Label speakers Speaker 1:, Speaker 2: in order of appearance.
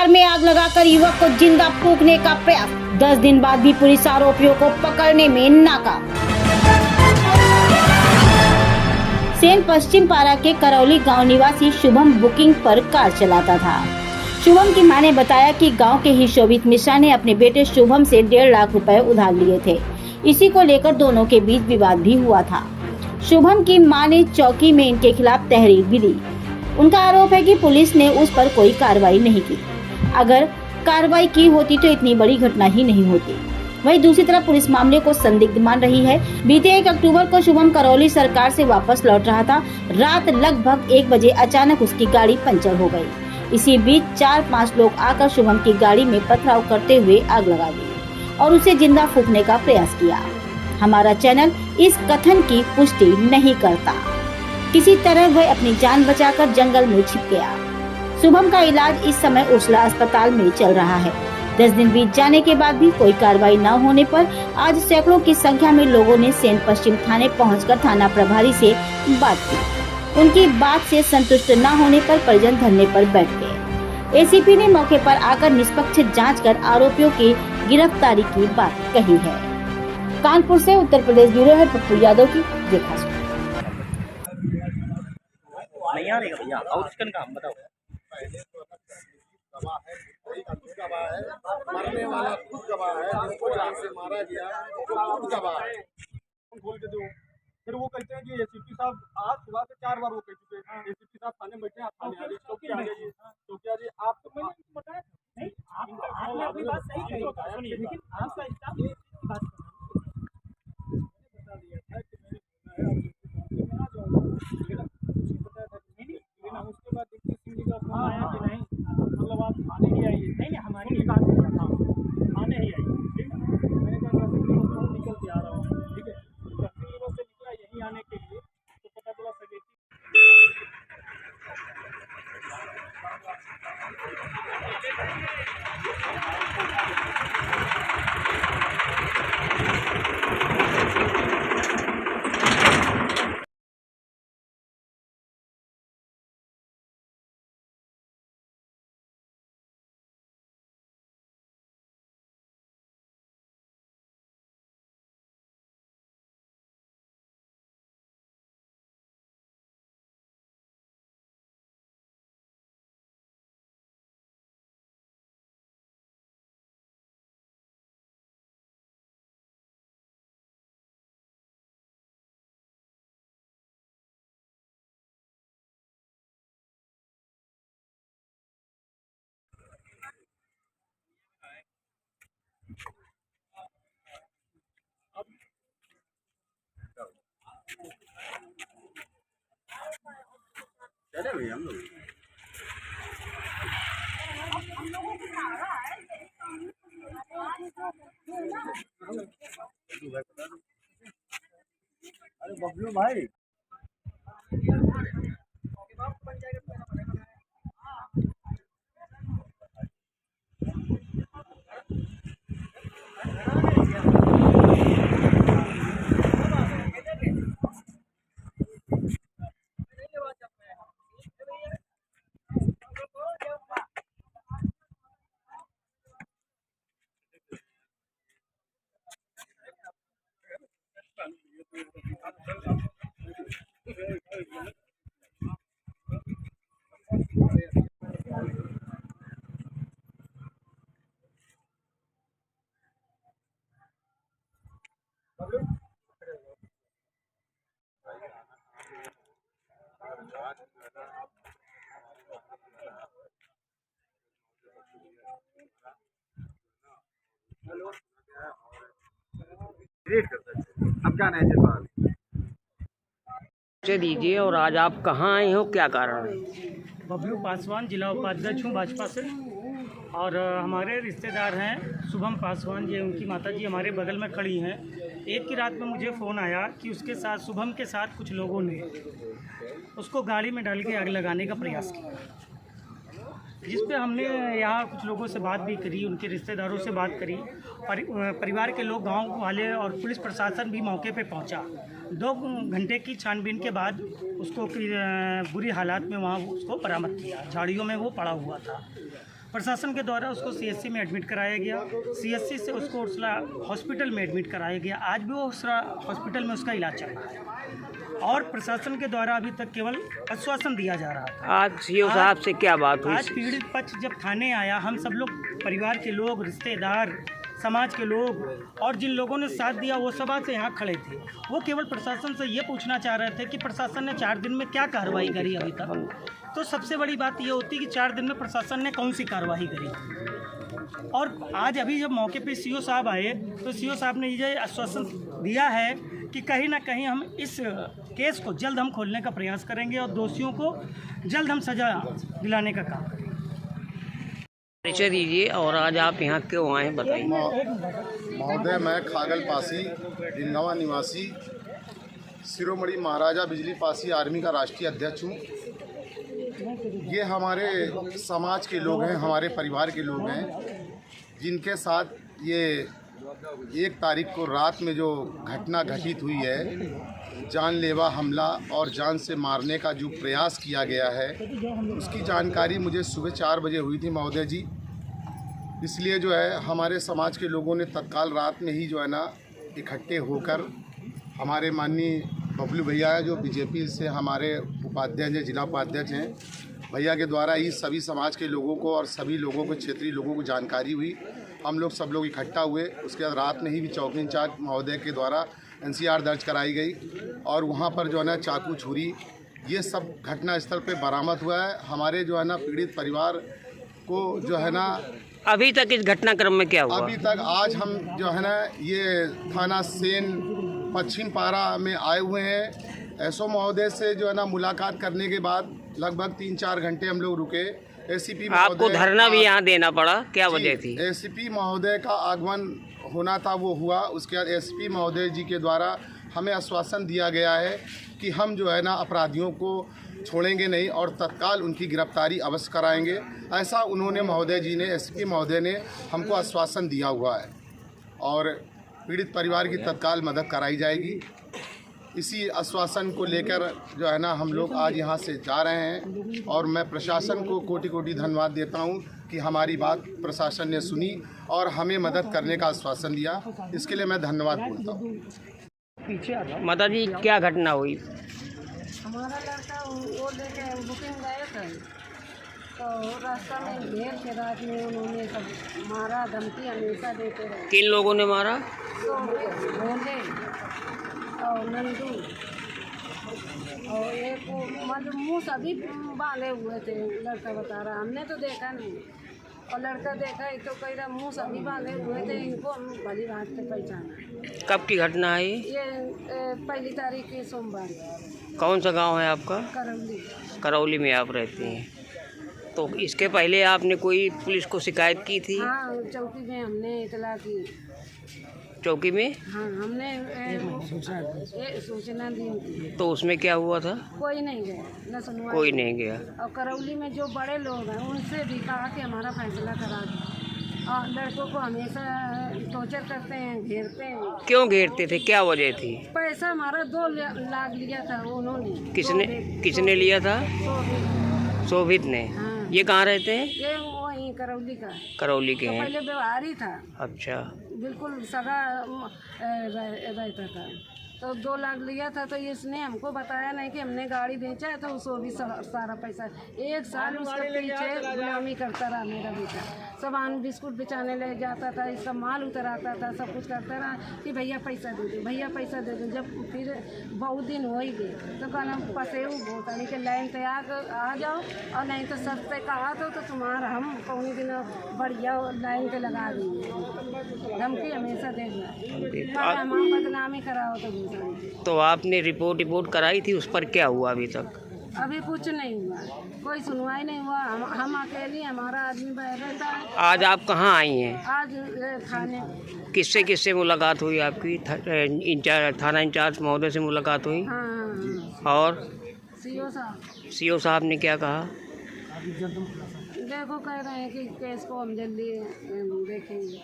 Speaker 1: Car में आग लगाकर युवक को जिंदा फूंकने का प्रयास। 10 दिन बाद भी पुलिस आरोपियों को पकड़ने में नाकाम। सेन पश्चिम पारा के करौली गांव निवासी शुभम बुकिंग पर कार चलाता था। शुभम की मां ने बताया कि गांव के ही शोभित मिश्रा ने अपने बेटे शुभम से 1.5 लाख रुपए उधार लिए थे। इसी को लेकर दोनों के बीच विवाद भी हुआ था। शुभम की मां ने चौकी में इनके खिलाफ तहरीर भी दी। उनका आरोप है कि पुलिस ने उस पर कोई कार्रवाई नहीं की। अगर कार्रवाई की होती तो इतनी बड़ी घटना ही नहीं होती। वहीं दूसरी तरफ पुलिस मामले को संदिग्ध मान रही है। बीते 1 अक्टूबर को शुभम करौली सरकार से वापस लौट रहा था। रात लगभग 1 बजे अचानक उसकी गाड़ी पंचर हो गई। इसी बीच 4-5 लोग आकर शुभम की गाड़ी में पथराव करते हुए आग लगा दी और उसे जिंदा फूंकने का प्रयास किया। हमारा चैनल इस कथन की पुष्टि नहीं करता। किसी तरह वह अपनी जान बचाकर जंगल में छिप गया। शुभम का इलाज इस समय उर्सला अस्पताल में चल रहा है। 10 दिन बीत जाने के बाद भी कोई कार्रवाई न होने पर आज सैकड़ों की संख्या में लोगों ने सेन पश्चिम थाने पहुंचकर थाना प्रभारी से बात की। उनकी बात से संतुष्ट न होने पर परिजन धरने पर बैठ गए। एसीपी ने मौके पर आकर निष्पक्ष जांच कर आरोपियों की गिरफ्तारी की बात कही है। कानपुर से उत्तर प्रदेश ब्यूरो हेड पप्पू यादव की देखा।
Speaker 2: नहीं आ रही भैया और चिकन का बताओ।
Speaker 3: मरने वाला खुद गवाह है, जिसको जान से मारा गया वो खुद गवाह है। खोल के दो। फिर वो कहते हैं कि एसीपी साहब आज सुबह से 4 बार वो कह चुके हैं एसीपी साहब थाने बैठे, आप थाने आ जाइए, चौकी आ जाइए, चौकी आ जाइए। आप तो मैंने बताया नहीं, आपने अपनी बात सही कही, लेकिन आपका स्टाफ बात बता दिया था कि मैंने आ जाऊंगा, लेकिन उसके बाद डिप्टी सिंह जी का फोन आया कि नहीं, मतलब आप थाने ही आइए। नहीं हमारी बात थाने ही आइए। ठीक है, मैंने कहा निकल के आ रहा हूँ। ठीक है, से निकला यहीं आने के लिए, तो पता चला सगेती चले भैया हम लोग अरे बबलू भाई अब क्या नहीं सवाल
Speaker 2: दीजिए। और आज आप कहाँ आए हो, क्या कारण है?
Speaker 4: बबलू पासवान, जिला उपाध्यक्ष हूँ भाजपा से। और हमारे रिश्तेदार हैं शुभम पासवान जी, उनकी माताजी हमारे बगल में खड़ी हैं। एक की रात में मुझे फ़ोन आया कि उसके साथ, शुभम के साथ कुछ लोगों ने उसको गाड़ी में डाल के आग लगाने का प्रयास किया, जिस पे हमने यहाँ कुछ लोगों से बात भी करी, उनके रिश्तेदारों से बात करी। परिवार के लोग, गांव वाले और पुलिस प्रशासन भी मौके पे पहुंचा। 2 घंटे की छानबीन के बाद उसको बुरी हालात में वहाँ उसको बरामद किया। झाड़ियों में वो पड़ा हुआ था। प्रशासन के द्वारा उसको सीएससी में एडमिट कराया गया। सीएससी से उसको उर्सला हॉस्पिटल में एडमिट कराया गया। आज भी वो उर्सला हॉस्पिटल में उसका इलाज चल रहा है और प्रशासन के द्वारा अभी तक केवल आश्वासन दिया जा रहा था।
Speaker 2: आज सीओ साहब से क्या बात हुई?
Speaker 4: आज पीड़ित पक्ष जब थाने आया, हम सब लोग परिवार के लोग, रिश्तेदार, समाज के लोग और जिन लोगों ने साथ दिया वो सब आज से यहाँ खड़े थे। वो केवल प्रशासन से ये पूछना चाह रहे थे कि प्रशासन ने 4 दिन में क्या कार्रवाई करी अभी तक। तो सबसे बड़ी बात ये होती कि 4 दिन में प्रशासन ने कौन सी कार्रवाई करी। और आज अभी जब मौके पे सीओ साहब आए तो सीओ साहब ने ये आश्वासन दिया है कि कहीं ना कहीं हम इस केस को जल्द हम खोलने का प्रयास करेंगे और दोषियों को जल्द हम सजा दिलाने का काम करेंगे।
Speaker 2: परिचय दीजिए और आज आप यहाँ क्यों आए बताइए।
Speaker 5: महोदय, मैं खागल पासी डिंगावा निवासी शिरोमणि महाराजा बिजली पासी आर्मी का राष्ट्रीय अध्यक्ष हूँ। ये हमारे समाज के लोग हैं, हमारे परिवार के लोग हैं, जिनके साथ ये 1 तारीख को रात में जो घटना घटित हुई है, जानलेवा हमला और जान से मारने का जो प्रयास किया गया है, उसकी जानकारी मुझे सुबह 4 बजे हुई थी महोदय जी। इसलिए जो है हमारे समाज के लोगों ने तत्काल रात में ही जो है ना इकट्ठे होकर हमारे माननीय बबलू भैया जो बीजेपी से हमारे उपाध्यक्ष हैं, जिला उपाध्यक्ष हैं, भैया के द्वारा ही सभी समाज के लोगों को और सभी लोगों को, क्षेत्रीय लोगों को जानकारी हुई। हम लोग सब लोग इकट्ठा हुए। उसके बाद रात में ही भी चौकी इंचार्ज महोदय के द्वारा NCR दर्ज कराई गई और वहाँ पर जो है ना चाकू छुरी ये सब घटना स्थल पे बरामद हुआ है। हमारे जो है ना पीड़ित परिवार को जो है ना
Speaker 2: अभी तक इस घटनाक्रम में क्या हुआ?
Speaker 5: अभी तक आज हम जो है ना ये थाना सेन पश्चिम पारा में आए हुए हैं। एसओ महोदय से जो है ना मुलाकात करने के बाद लगभग 3-4 घंटे हम लोग रुके। एसीपी
Speaker 2: आपको धरना भी यहाँ देना पड़ा, क्या वजह थी?
Speaker 5: एसीपी महोदय का आगमन होना था, वो हुआ। उसके बाद एसपी महोदय जी के द्वारा हमें आश्वासन दिया गया है कि हम जो है ना अपराधियों को छोड़ेंगे नहीं और तत्काल उनकी गिरफ्तारी अवश्य कराएंगे। ऐसा उन्होंने महोदय जी ने, एसपी महोदय ने हमको आश्वासन दिया हुआ है और पीड़ित परिवार की तत्काल मदद कराई जाएगी। इसी आश्वासन को लेकर जो है ना हम लोग आज यहाँ से जा रहे हैं और मैं प्रशासन को कोटि-कोटि धन्यवाद देता हूँ कि हमारी बात प्रशासन ने सुनी और हमें मदद करने का आश्वासन दिया। इसके लिए मैं धन्यवाद बोलता हूँ।
Speaker 2: माता जी, क्या घटना हुई?
Speaker 6: हमारा लड़का वो लेके बुकिंग गए थे तो रास्ता में घेर के रात में उन्होंने सब मारा, धमकी हमेशा देते रहे।
Speaker 2: किन लोगों ने मारा?
Speaker 6: तो भोले और नंदू और एक मतलब मुँह सभी बांधे हुए थे। लड़का बता रहा, हमने तो देखा नहीं और लड़का देखा ही तो कह रहा मुँह सभी बांधे हुए थे। इनको हम भली बात से पहचाना।
Speaker 2: कब की घटना है
Speaker 6: ये 1 तारीख के सोमवार।
Speaker 2: कौन सा गांव है आपका?
Speaker 6: करौली।
Speaker 2: करौली में आप रहती हैं। तो इसके पहले आपने कोई पुलिस को शिकायत की थी?
Speaker 6: हाँ, चौकी में हमने इतला की।
Speaker 2: चौकी में?
Speaker 6: हाँ, हमने सूचना दी थी।
Speaker 2: तो उसमें क्या हुआ था?
Speaker 6: कोई नहीं गया, न सुनवाई।
Speaker 2: कोई नहीं गया।
Speaker 6: और करौली में जो बड़े लोग हैं उनसे भी कहा कि हमारा फैसला करा दो। और लड़कों को हमेशा टॉर्चर करते हैं, घेरते हैं।
Speaker 2: क्यों घेरते थे, क्या वजह थी?
Speaker 6: पैसा हमारा 2 लाख लिया था उन्होंने।
Speaker 2: किसने लिया था? शोभित ने।
Speaker 6: हाँ।
Speaker 2: ये कहाँ रहते हैं?
Speaker 6: ये वहीं करौली का।
Speaker 2: करौली के
Speaker 6: तो
Speaker 2: हैं।
Speaker 6: पहले व्यवहारी था,
Speaker 2: अच्छा।
Speaker 6: बिल्कुल सगा रहता था। तो 2 लाख लिया था। तो इसने हमको बताया नहीं कि हमने गाड़ी बेचा है, तो उसको भी सारा पैसा 1 साल उसके पीछे गुलामी करता रहा मेरा बेटा। सामान बिस्कुट बेचाने ले जाता था, इसका माल उतराता था, सब कुछ करता रहा कि भैया पैसा दे दो, भैया पैसा दे दो। जब फिर बहुत दिन हो ही गए तो कहना पसेऊ बोतनी के लाइन पे आ जाओ और नहीं तो सब पे कहा तो तुम्हारा हम कौन दिन बढ़िया लाइन पे लगा देंगे। धमकी हमेशा देना, हम बदनामी कराओ
Speaker 2: तो आपने रिपोर्ट कराई थी, उस पर क्या हुआ अभी तक?
Speaker 6: अभी कुछ नहीं हुआ, कोई सुनवाई नहीं हुआ। हम अकेले, हमारा आदमी रहता है। आज
Speaker 2: आप कहाँ आई हैं?
Speaker 6: आज थाने।
Speaker 2: किससे मुलाकात हुई आपकी? थाना इंचार्ज महोदय से मुलाकात हुई?
Speaker 6: हाँ।
Speaker 2: और
Speaker 6: सीओ
Speaker 2: साहब ने क्या कहा?
Speaker 6: देखो कह रहे हैं कि केस को हम जल्दी देखेंगे।